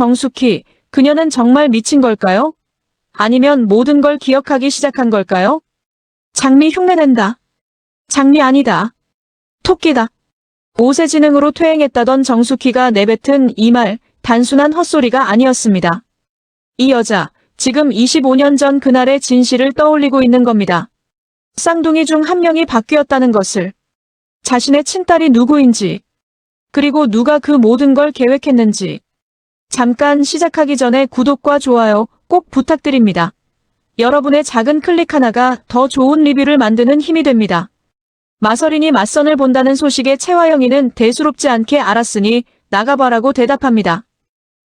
정숙희, 그녀는 정말 미친 걸까요? 아니면 모든 걸 기억하기 시작한 걸까요? 장미 흉내낸다. 장미 아니다. 토끼다. 오세지능으로 퇴행했다던 정숙희가 내뱉은 이 말, 단순한 헛소리가 아니었습니다. 이 여자, 지금 25년 전 그날의 진실을 떠올리고 있는 겁니다. 쌍둥이 중 한 명이 바뀌었다는 것을, 자신의 친딸이 누구인지, 그리고 누가 그 모든 걸 계획했는지. 잠깐 시작하기 전에 구독과 좋아요 꼭 부탁드립니다. 여러분의 작은 클릭 하나가 더 좋은 리뷰를 만드는 힘이 됩니다. 마서린이 맞선을 본다는 소식에 채화영이는 대수롭지 않게 알았으니 나가봐라고 대답합니다.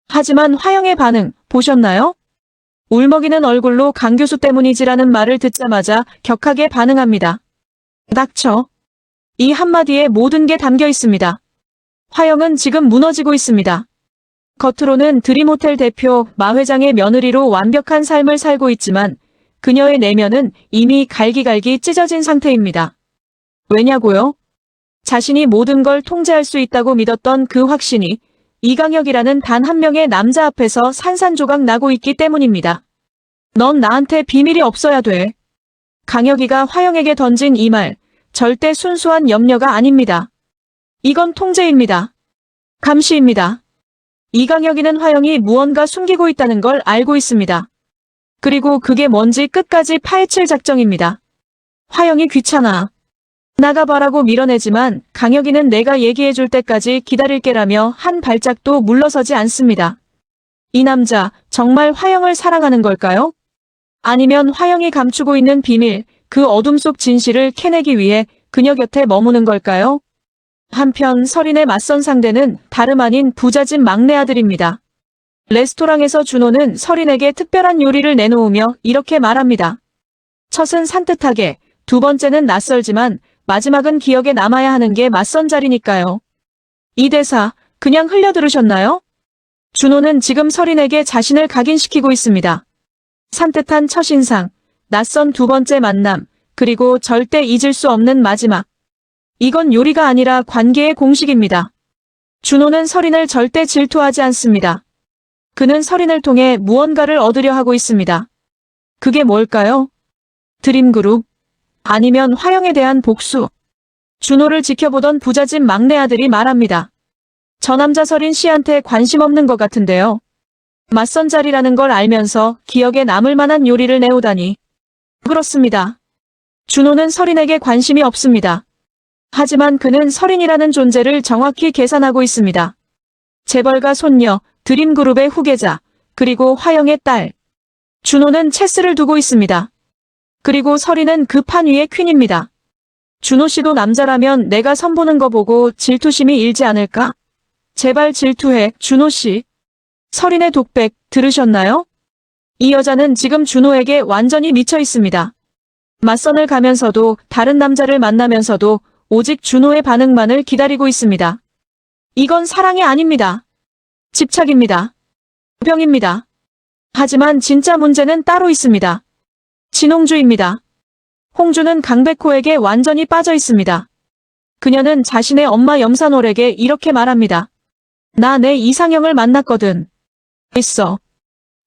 하지만 화영의 반응 보셨나요? 울먹이는 얼굴로 강 교수 때문이지라는 말을 듣자마자 격하게 반응합니다. 닥쳐. 이 한마디에 모든 게 담겨 있습니다. 화영은 지금 무너지고 있습니다. 겉으로는 드림호텔 대표 마 회장의 며느리로 완벽한 삶을 살고 있지만 그녀의 내면은 이미 갈기갈기 찢어진 상태입니다. 왜냐고요? 자신이 모든 걸 통제할 수 있다고 믿었던 그 확신이 이강혁이라는 단 한 명의 남자 앞에서 산산조각 나고 있기 때문입니다. 넌 나한테 비밀이 없어야 돼. 강혁이가 화영에게 던진 이 말, 절대 순수한 염려가 아닙니다. 이건 통제입니다. 감시입니다. 이강혁이는 화영이 무언가 숨기고 있다는 걸 알고 있습니다. 그리고 그게 뭔지 끝까지 파헤칠 작정입니다. 화영이 귀찮아. 나가봐라고 밀어내지만 강혁이는 내가 얘기해줄 때까지 기다릴게라며 한 발짝도 물러서지 않습니다. 이 남자 정말 화영을 사랑하는 걸까요? 아니면 화영이 감추고 있는 비밀, 그 어둠 속 진실을 캐내기 위해 그녀 곁에 머무는 걸까요? 한편 설인의 맞선 상대는 다름 아닌 부잣집 막내 아들입니다. 레스토랑에서 준호는 설인에게 특별한 요리를 내놓으며 이렇게 말합니다. 첫은 산뜻하게, 두 번째는 낯설지만 마지막은 기억에 남아야 하는 게 맞선 자리니까요. 이 대사 그냥 흘려들으셨나요? 준호는 지금 설인에게 자신을 각인시키고 있습니다. 산뜻한 첫인상, 낯선 두 번째 만남, 그리고 절대 잊을 수 없는 마지막. 이건 요리가 아니라 관계의 공식입니다. 준호는 설인을 절대 질투하지 않습니다. 그는 설인을 통해 무언가를 얻으려 하고 있습니다. 그게 뭘까요? 드림그룹? 아니면 화영에 대한 복수? 준호를 지켜보던 부잣집 막내 아들이 말합니다. 저 남자 설인 씨한테 관심 없는 것 같은데요. 맞선 자리라는 걸 알면서 기억에 남을 만한 요리를 내오다니. 그렇습니다. 준호는 설인에게 관심이 없습니다. 하지만 그는 설인이라는 존재를 정확히 계산하고 있습니다. 재벌가 손녀, 드림그룹의 후계자, 그리고 화영의 딸. 준호는 체스를 두고 있습니다. 그리고 설인은 그 판 위의 퀸입니다. 준호 씨도 남자라면 내가 선보는 거 보고 질투심이 일지 않을까? 제발 질투해, 준호 씨. 설인의 독백 들으셨나요? 이 여자는 지금 준호에게 완전히 미쳐 있습니다. 맞선을 가면서도 다른 남자를 만나면서도 오직 준호의 반응만을 기다리고 있습니다. 이건 사랑이 아닙니다. 집착입니다. 병입니다. 하지만 진짜 문제는 따로 있습니다. 진홍주입니다. 홍주는 강백호에게 완전히 빠져 있습니다. 그녀는 자신의 엄마 염산월에게 이렇게 말합니다. 나 내 이상형을 만났거든. 있어.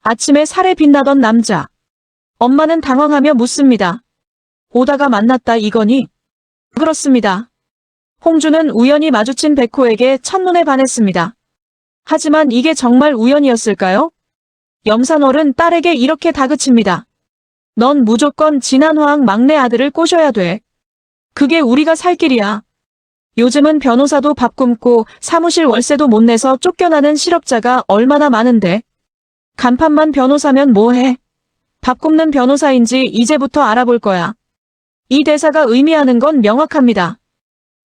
아침에 살에 빛나던 남자. 엄마는 당황하며 묻습니다. 오다가 만났다 이거니? 그렇습니다. 홍주는 우연히 마주친 백호에게 첫눈에 반했습니다. 하지만 이게 정말 우연이었을까요? 염산월은 딸에게 이렇게 다그칩니다. 넌 무조건 진한화학 막내 아들을 꼬셔야 돼. 그게 우리가 살 길이야. 요즘은 변호사도 밥 굶고 사무실 월세도 못 내서 쫓겨나는 실업자가 얼마나 많은데. 간판만 변호사면 뭐해? 밥 굶는 변호사인지 이제부터 알아볼 거야. 이 대사가 의미하는 건 명확합니다.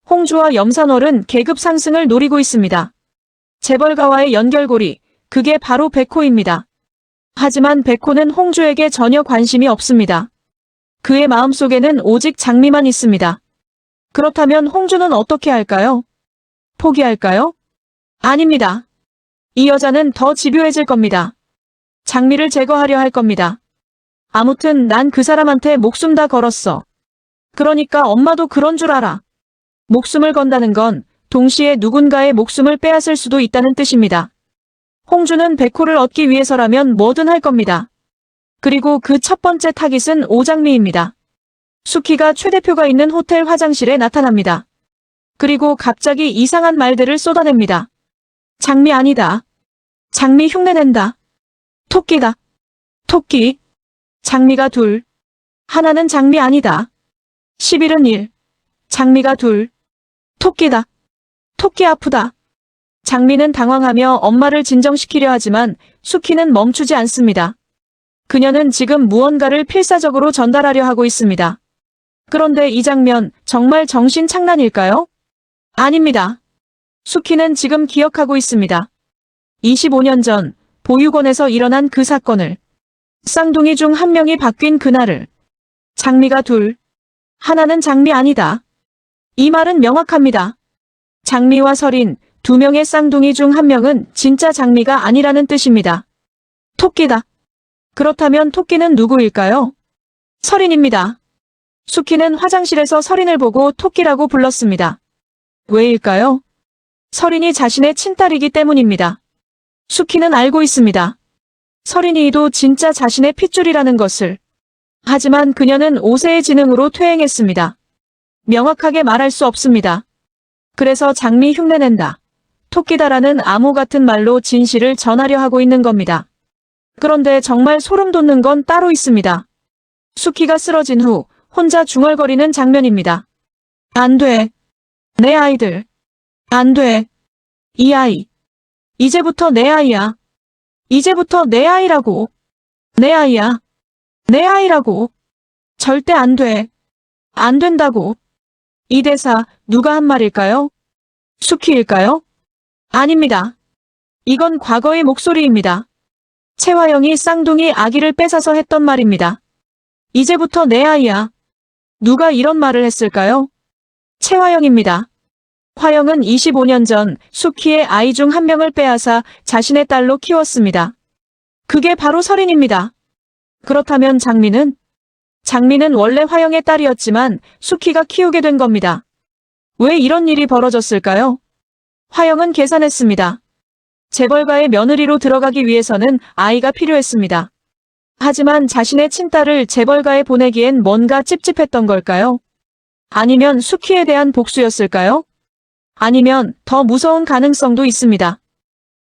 홍주와 염산월은 계급 상승을 노리고 있습니다. 재벌가와의 연결고리, 그게 바로 백호입니다. 하지만 백호는 홍주에게 전혀 관심이 없습니다. 그의 마음속에는 오직 장미만 있습니다. 그렇다면 홍주는 어떻게 할까요? 포기할까요? 아닙니다. 이 여자는 더 집요해질 겁니다. 장미를 제거하려 할 겁니다. 아무튼 난 그 사람한테 목숨 다 걸었어. 그러니까 엄마도 그런 줄 알아. 목숨을 건다는 건 동시에 누군가의 목숨을 빼앗을 수도 있다는 뜻입니다. 홍주는 백호를 얻기 위해서라면 뭐든 할 겁니다. 그리고 그 첫 번째 타깃은 오장미입니다. 수키가 최 대표가 있는 호텔 화장실에 나타납니다. 그리고 갑자기 이상한 말들을 쏟아냅니다. 장미 아니다. 장미 흉내낸다. 토끼다. 토끼. 장미가 둘. 하나는 장미 아니다. 11은 1. 장미가 둘. 토끼다. 토끼 아프다. 장미는 당황하며 엄마를 진정시키려 하지만 수키는 멈추지 않습니다. 그녀는 지금 무언가를 필사적으로 전달하려 하고 있습니다. 그런데 이 장면 정말 정신착란일까요? 아닙니다. 수키는 지금 기억하고 있습니다. 25년 전 보육원에서 일어난 그 사건을, 쌍둥이 중 한 명이 바뀐 그날을. 장미가 둘. 하나는 장미 아니다. 이 말은 명확합니다. 장미와 설인, 두 명의 쌍둥이 중 한 명은 진짜 장미가 아니라는 뜻입니다. 토끼다. 그렇다면 토끼는 누구일까요? 설인입니다. 수키는 화장실에서 설인을 보고 토끼라고 불렀습니다. 왜일까요? 설인이 자신의 친딸이기 때문입니다. 수키는 알고 있습니다. 설인이도 진짜 자신의 핏줄이라는 것을. 하지만 그녀는 5세의 지능으로 퇴행했습니다. 명확하게 말할 수 없습니다. 그래서 장미 흉내낸다. 토끼다라는 암호 같은 말로 진실을 전하려 하고 있는 겁니다. 그런데 정말 소름 돋는 건 따로 있습니다. 수키가 쓰러진 후 혼자 중얼거리는 장면입니다. 안 돼. 내 아이들. 안 돼. 이 아이. 이제부터 내 아이야. 이제부터 내 아이라고. 내 아이야. 내 아이라고. 절대 안 돼. 안 된다고. 이 대사 누가 한 말일까요? 수키일까요? 아닙니다. 이건 과거의 목소리입니다. 채화영이 쌍둥이 아기를 뺏어서 했던 말입니다. 이제부터 내 아이야. 누가 이런 말을 했을까요? 채화영입니다. 화영은 25년 전 수키의 아이 중 한 명을 빼앗아 자신의 딸로 키웠습니다. 그게 바로 설인입니다. 그렇다면 장미는? 장미는 원래 화영의 딸이었지만 수키가 키우게 된 겁니다. 왜 이런 일이 벌어졌을까요? 화영은 계산했습니다. 재벌가의 며느리로 들어가기 위해서는 아이가 필요했습니다. 하지만 자신의 친딸을 재벌가에 보내기엔 뭔가 찝찝했던 걸까요? 아니면 수키에 대한 복수였을까요? 아니면 더 무서운 가능성도 있습니다.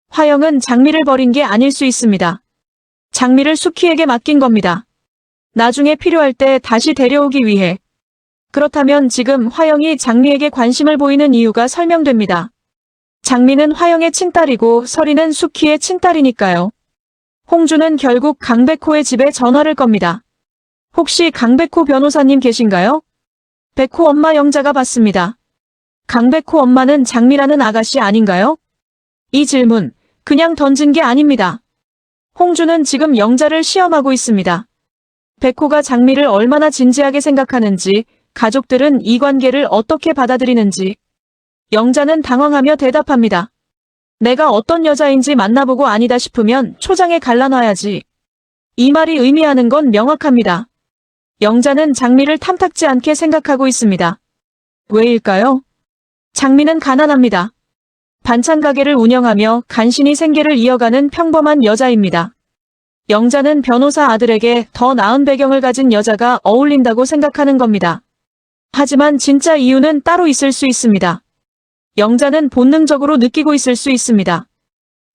화영은 장미를 버린 게 아닐 수 있습니다. 장미를 수키에게 맡긴 겁니다. 나중에 필요할 때 다시 데려오기 위해. 그렇다면 지금 화영이 장미에게 관심을 보이는 이유가 설명됩니다. 장미는 화영의 친딸이고 설이는 수키의 친딸이니까요. 홍주는 결국 강백호의 집에 전화를 겁니다. 혹시 강백호 변호사님 계신가요? 백호 엄마 영자가 받습니다. 강백호 엄마는 장미라는 아가씨 아닌가요? 이 질문 그냥 던진 게 아닙니다. 홍주는 지금 영자를 시험하고 있습니다. 백호가 장미를 얼마나 진지하게 생각하는지, 가족들은 이 관계를 어떻게 받아들이는지. 영자는 당황하며 대답합니다. 내가 어떤 여자인지 만나보고 아니다 싶으면 초장에 갈라놔야지. 이 말이 의미하는 건 명확합니다. 영자는 장미를 탐탁지 않게 생각하고 있습니다. 왜일까요? 장미는 가난합니다. 반찬 가게를 운영하며 간신히 생계를 이어가는 평범한 여자입니다. 영자는 변호사 아들에게 더 나은 배경을 가진 여자가 어울린다고 생각하는 겁니다. 하지만 진짜 이유는 따로 있을 수 있습니다. 영자는 본능적으로 느끼고 있을 수 있습니다.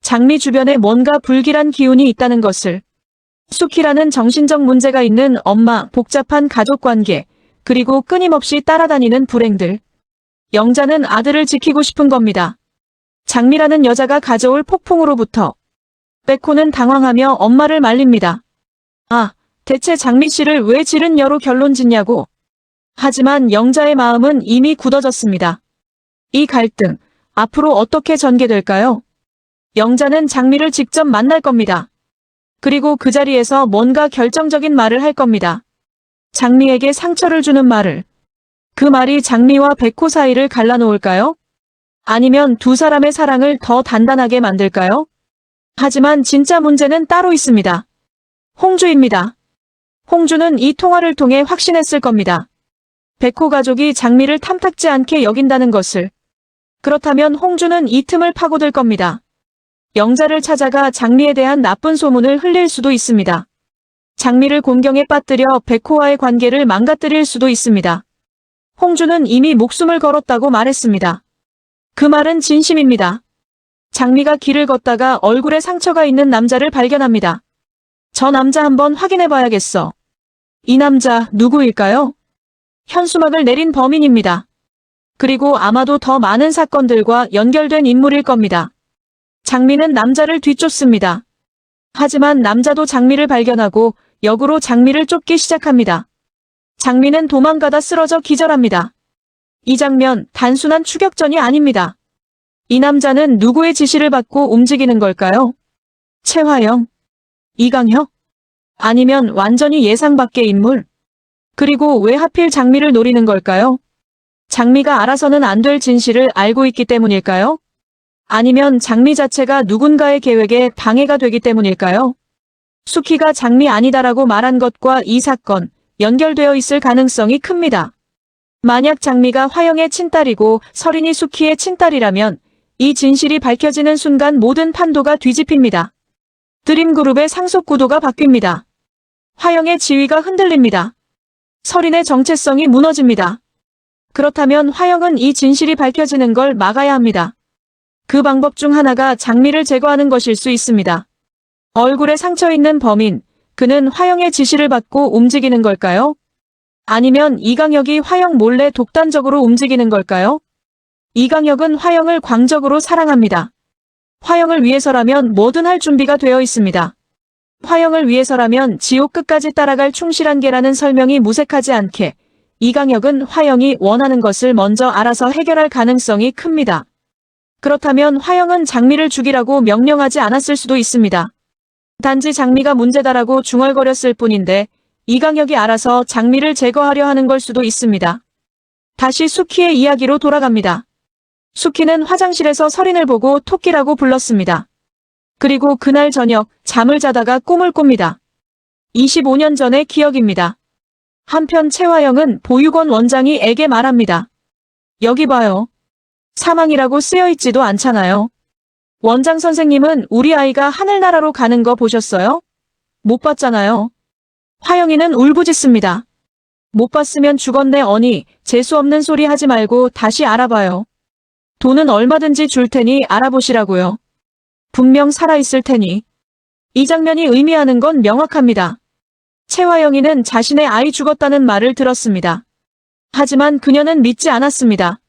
장미 주변에 뭔가 불길한 기운이 있다는 것을. 수키라는 정신적 문제가 있는 엄마, 복잡한 가족관계, 그리고 끊임없이 따라다니는 불행들. 영자는 아들을 지키고 싶은 겁니다. 장미라는 여자가 가져올 폭풍으로부터. 백호는 당황하며 엄마를 말립니다. 아, 대체 장미 씨를 왜 지른 여로 결론 짓냐고. 하지만 영자의 마음은 이미 굳어졌습니다. 이 갈등, 앞으로 어떻게 전개될까요? 영자는 장미를 직접 만날 겁니다. 그리고 그 자리에서 뭔가 결정적인 말을 할 겁니다. 장미에게 상처를 주는 말을. 그 말이 장미와 백호 사이를 갈라놓을까요? 아니면 두 사람의 사랑을 더 단단하게 만들까요? 하지만 진짜 문제는 따로 있습니다. 홍주입니다. 홍주는 이 통화를 통해 확신했을 겁니다. 백호 가족이 장미를 탐탁지 않게 여긴다는 것을. 그렇다면 홍주는 이 틈을 파고들 겁니다. 영자를 찾아가 장미에 대한 나쁜 소문을 흘릴 수도 있습니다. 장미를 곤경에 빠뜨려 백호와의 관계를 망가뜨릴 수도 있습니다. 홍주는 이미 목숨을 걸었다고 말했습니다. 그 말은 진심입니다. 장미가 길을 걷다가 얼굴에 상처가 있는 남자를 발견합니다. 저 남자 한번 확인해봐야겠어. 이 남자 누구일까요? 현수막을 내린 범인입니다. 그리고 아마도 더 많은 사건들과 연결된 인물일 겁니다. 장미는 남자를 뒤쫓습니다. 하지만 남자도 장미를 발견하고 역으로 장미를 쫓기 시작합니다. 장미는 도망가다 쓰러져 기절합니다. 이 장면 단순한 추격전이 아닙니다. 이 남자는 누구의 지시를 받고 움직이는 걸까요? 최화영? 이강혁? 아니면 완전히 예상 밖의 인물? 그리고 왜 하필 장미를 노리는 걸까요? 장미가 알아서는 안 될 진실을 알고 있기 때문일까요? 아니면 장미 자체가 누군가의 계획에 방해가 되기 때문일까요? 수키가 장미 아니다라고 말한 것과 이 사건, 연결되어 있을 가능성이 큽니다. 만약 장미가 화영의 친딸이고 설인이 수키의 친딸이라면 이 진실이 밝혀지는 순간 모든 판도가 뒤집힙니다. 드림그룹의 상속 구도가 바뀝니다. 화영의 지위가 흔들립니다. 설인의 정체성이 무너집니다. 그렇다면 화영은 이 진실이 밝혀지는 걸 막아야 합니다. 그 방법 중 하나가 장미를 제거하는 것일 수 있습니다. 얼굴에 상처 있는 범인, 그는 화영의 지시를 받고 움직이는 걸까요? 아니면 이강혁이 화영 몰래 독단적으로 움직이는 걸까요? 이강혁은 화영을 광적으로 사랑합니다. 화영을 위해서라면 뭐든 할 준비가 되어 있습니다. 화영을 위해서라면 지옥 끝까지 따라갈 충실한 개라는 설명이 무색하지 않게 이강혁은 화영이 원하는 것을 먼저 알아서 해결할 가능성이 큽니다. 그렇다면 화영은 장미를 죽이라고 명령하지 않았을 수도 있습니다. 단지 장미가 문제다라고 중얼거렸을 뿐인데 이강혁이 알아서 장미를 제거하려 하는 걸 수도 있습니다. 다시 수키의 이야기로 돌아갑니다. 수키는 화장실에서 설인을 보고 토끼라고 불렀습니다. 그리고 그날 저녁 잠을 자다가 꿈을 꿉니다. 25년 전의 기억입니다. 한편 최화영은 보육원 원장이 에게 말합니다. 여기 봐요. 사망이라고 쓰여있지도 않잖아요. 원장 선생님은 우리 아이가 하늘나라로 가는 거 보셨어요? 못 봤잖아요. 화영이는 울부짖습니다. 못 봤으면 죽었네 어니, 재수없는 소리 하지 말고 다시 알아봐요. 돈은 얼마든지 줄 테니 알아보시라고요. 분명 살아있을 테니. 이 장면이 의미하는 건 명확합니다. 최화영이는 자신의 아이 죽었다는 말을 들었습니다. 하지만 그녀는 믿지 않았습니다.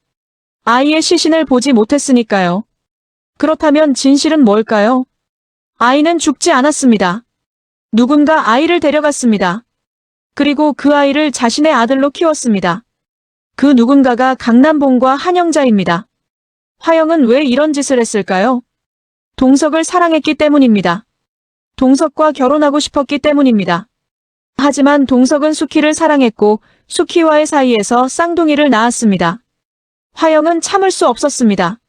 아이의 시신을 보지 못했으니까요. 그렇다면 진실은 뭘까요? 아이는 죽지 않았습니다. 누군가 아이를 데려갔습니다. 그리고 그 아이를 자신의 아들로 키웠습니다. 그 누군가가 강남봉과 한영자입니다. 화영은 왜 이런 짓을 했을까요? 동석을 사랑했기 때문입니다. 동석과 결혼하고 싶었기 때문입니다. 하지만 동석은 수키를 사랑했고 수키와의 사이에서 쌍둥이를 낳았습니다. 화영은 참을 수 없었습니다.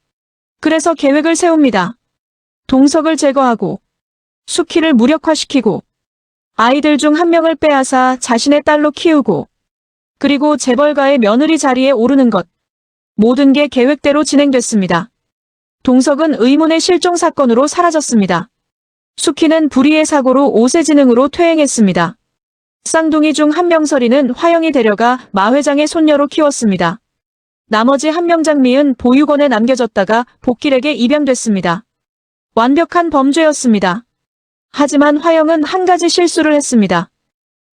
그래서 계획을 세웁니다. 동석을 제거하고 수키를 무력화시키고 아이들 중 한 명을 빼앗아 자신의 딸로 키우고 그리고 재벌가의 며느리 자리에 오르는 것. 모든 게 계획대로 진행됐습니다. 동석은 의문의 실종 사건으로 사라졌습니다. 수키는 불의의 사고로 오세지능으로 퇴행했습니다. 쌍둥이 중 한 명 설이는 화영이 데려가 마 회장의 손녀로 키웠습니다. 나머지 한 명 장미은 보육원에 남겨졌다가 복길에게 입양됐습니다. 완벽한 범죄였습니다. 하지만 화영은 한 가지 실수를 했습니다.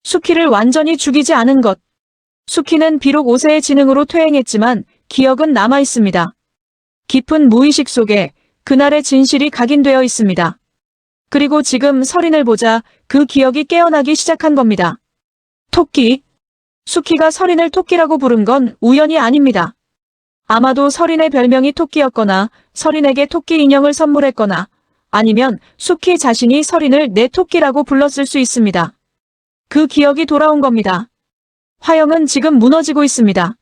수키를 완전히 죽이지 않은 것. 수키는 비록 5세의 지능으로 퇴행했지만 기억은 남아있습니다. 깊은 무의식 속에 그날의 진실이 각인되어 있습니다. 그리고 지금 설인을 보자 그 기억이 깨어나기 시작한 겁니다. 토끼. 수키가 설인을 토끼라고 부른 건 우연이 아닙니다. 아마도 설인의 별명이 토끼였거나 설인에게 토끼 인형을 선물했거나 아니면 수키 자신이 설인을 내 토끼라고 불렀을 수 있습니다. 그 기억이 돌아온 겁니다. 화영은 지금 무너지고 있습니다.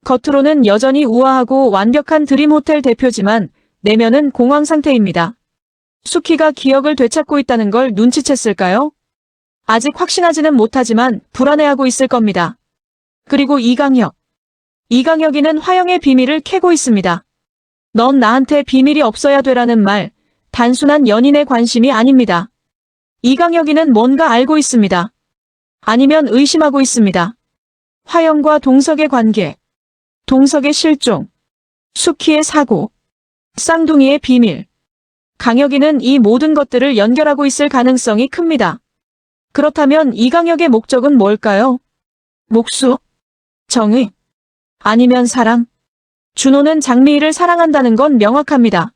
겉으로는 여전히 우아하고 완벽한 드림호텔 대표지만 내면은 공황 상태입니다. 수키가 기억을 되찾고 있다는 걸 눈치챘을까요? 아직 확신하지는 못하지만 불안해하고 있을 겁니다. 그리고 이강혁. 이강혁이는 화영의 비밀을 캐고 있습니다. 넌 나한테 비밀이 없어야 되라는 말, 단순한 연인의 관심이 아닙니다. 이강혁이는 뭔가 알고 있습니다. 아니면 의심하고 있습니다. 화영과 동석의 관계, 동석의 실종, 수키의 사고, 쌍둥이의 비밀. 강혁이는 이 모든 것들을 연결하고 있을 가능성이 큽니다. 그렇다면 이강혁의 목적은 뭘까요? 목수? 정의? 아니면 사랑? 준호는 장미희를 사랑한다는 건 명확합니다.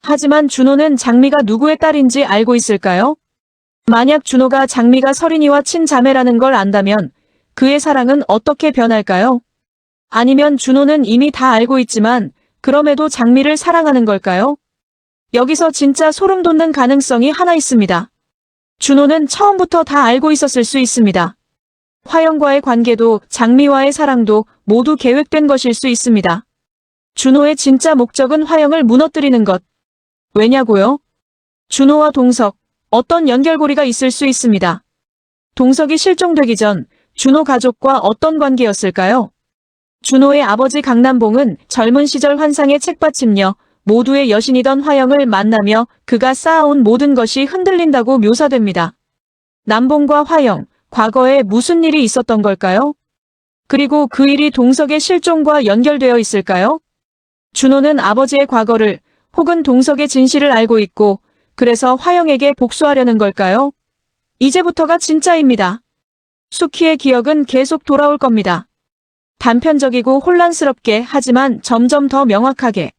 하지만 준호는 장미가 누구의 딸인지 알고 있을까요? 만약 준호가 장미가 서린이와 친자매라는 걸 안다면 그의 사랑은 어떻게 변할까요? 아니면 준호는 이미 다 알고 있지만 그럼에도 장미를 사랑하는 걸까요? 여기서 진짜 소름 돋는 가능성이 하나 있습니다. 준호는 처음부터 다 알고 있었을 수 있습니다. 화영과의 관계도 장미와의 사랑도 모두 계획된 것일 수 있습니다. 준호의 진짜 목적은 화영을 무너뜨리는 것. 왜냐고요? 준호와 동석, 어떤 연결고리가 있을 수 있습니다. 동석이 실종되기 전 준호 가족과 어떤 관계였을까요? 준호의 아버지 강남봉은 젊은 시절 환상의 책받침녀, 모두의 여신이던 화영을 만나며 그가 쌓아온 모든 것이 흔들린다고 묘사됩니다. 남봉과 화영, 과거에 무슨 일이 있었던 걸까요? 그리고 그 일이 동석의 실종과 연결되어 있을까요? 준호는 아버지의 과거를 혹은 동석의 진실을 알고 있고 그래서 화영에게 복수하려는 걸까요? 이제부터가 진짜입니다. 수키의 기억은 계속 돌아올 겁니다. 단편적이고 혼란스럽게 하지만 점점 더 명확하게.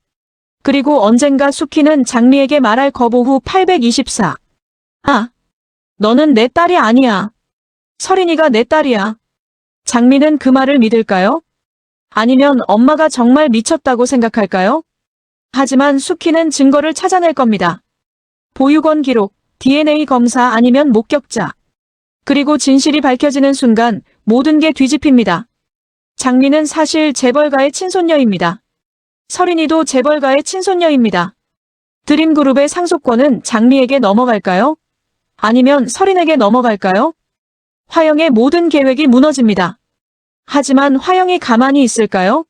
그리고 언젠가 수키는 장미에게 말할 거부 후 824. 아, 너는 내 딸이 아니야. 서린이가 내 딸이야. 장미는 그 말을 믿을까요? 아니면 엄마가 정말 미쳤다고 생각할까요? 하지만 수키는 증거를 찾아낼 겁니다. 보육원 기록, DNA 검사 아니면 목격자. 그리고 진실이 밝혀지는 순간 모든 게 뒤집힙니다. 장미는 사실 재벌가의 친손녀입니다. 서린이도 재벌가의 친손녀입니다. 드림그룹의 상속권은 장미에게 넘어갈까요? 아니면 서린에게 넘어갈까요? 화영의 모든 계획이 무너집니다. 하지만 화영이 가만히 있을까요?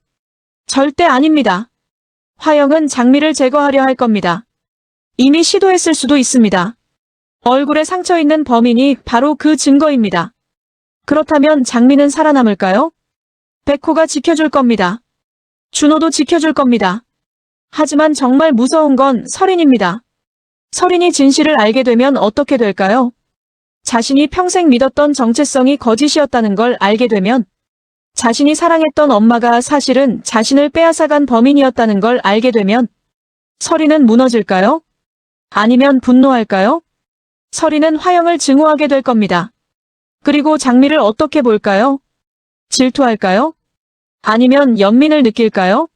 절대 아닙니다. 화영은 장미를 제거하려 할 겁니다. 이미 시도했을 수도 있습니다. 얼굴에 상처 있는 범인이 바로 그 증거입니다. 그렇다면 장미는 살아남을까요? 백호가 지켜줄 겁니다. 준호도 지켜줄 겁니다. 하지만 정말 무서운 건 서린입니다. 서린이 진실을 알게 되면 어떻게 될까요? 자신이 평생 믿었던 정체성이 거짓이었다는 걸 알게 되면, 자신이 사랑했던 엄마가 사실은 자신을 빼앗아간 범인이었다는 걸 알게 되면 서린은 무너질까요? 아니면 분노할까요? 서린은 화영을 증오하게 될 겁니다. 그리고 장미를 어떻게 볼까요? 질투할까요? 아니면 연민을 느낄까요?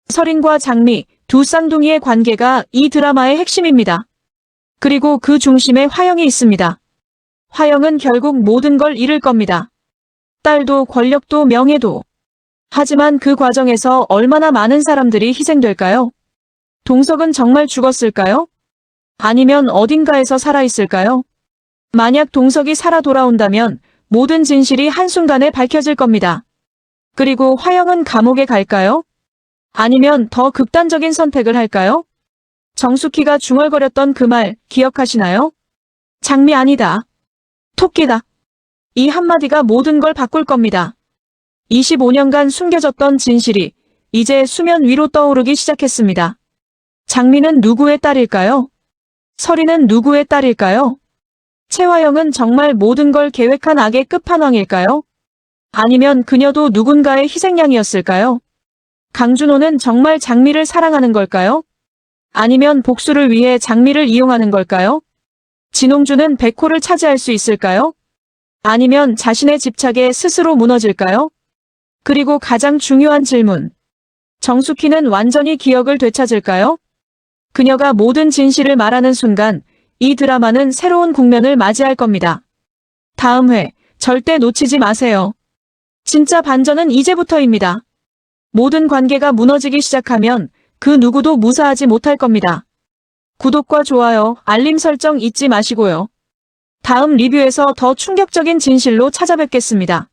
서린과 장미, 두 쌍둥이의 관계가 이 드라마의 핵심입니다. 그리고 그 중심에 화영이 있습니다. 화영은 결국 모든 걸 잃을 겁니다. 딸도 권력도 명예도. 하지만 그 과정에서 얼마나 많은 사람들이 희생될까요? 동석은 정말 죽었을까요? 아니면 어딘가에서 살아있을까요? 만약 동석이 살아 돌아온다면 모든 진실이 한순간에 밝혀질 겁니다. 그리고 화영은 감옥에 갈까요? 아니면 더 극단적인 선택을 할까요? 정숙희가 중얼거렸던 그 말 기억하시나요? 장미 아니다. 토끼다. 이 한마디가 모든 걸 바꿀 겁니다. 25년간 숨겨졌던 진실이 이제 수면 위로 떠오르기 시작했습니다. 장미는 누구의 딸일까요? 서린은 누구의 딸일까요? 최화영은 정말 모든 걸 계획한 악의 끝판왕일까요? 아니면 그녀도 누군가의 희생양이었을까요? 강준호는 정말 장미를 사랑하는 걸까요? 아니면 복수를 위해 장미를 이용하는 걸까요? 진홍준은 백호를 차지할 수 있을까요? 아니면 자신의 집착에 스스로 무너질까요? 그리고 가장 중요한 질문. 정숙희는 완전히 기억을 되찾을까요? 그녀가 모든 진실을 말하는 순간 이 드라마는 새로운 국면을 맞이할 겁니다. 다음 회 절대 놓치지 마세요. 진짜 반전은 이제부터입니다. 모든 관계가 무너지기 시작하면 그 누구도 무사하지 못할 겁니다. 구독과 좋아요, 알림 설정 잊지 마시고요. 다음 리뷰에서 더 충격적인 진실로 찾아뵙겠습니다.